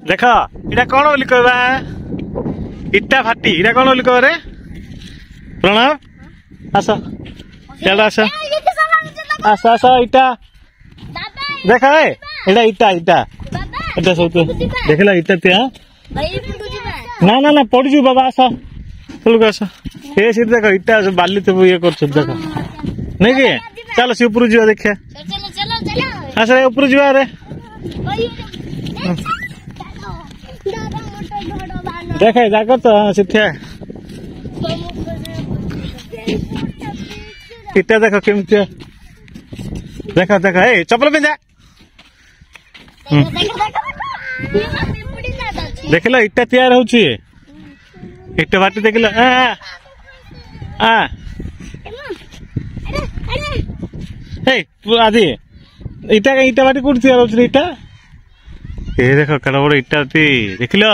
देख इटा कौन बोली कहबा इटा फाटी इटा कौन बोली कह रे प्रणव आस चल आस आस आस इटा देख इटा इटा इटा इटा सब देखला इटा ते ना ना ना पड़ जू बाबा आस चल आस ए सी देख इटा बाली तो ये कर देख नहीं कि चल सी ऊपर जा देखिए आस ऊपर जा रे देख जाग तो सीठे इटा देख केमती देख देख ए चपल पिंधा देख लो इटा तैयार होची इटा बाटी देख लो आदि इटा इटा बाटी कौन तैयार होची इटा ये देखो कड़ा बड़ इटा देख लो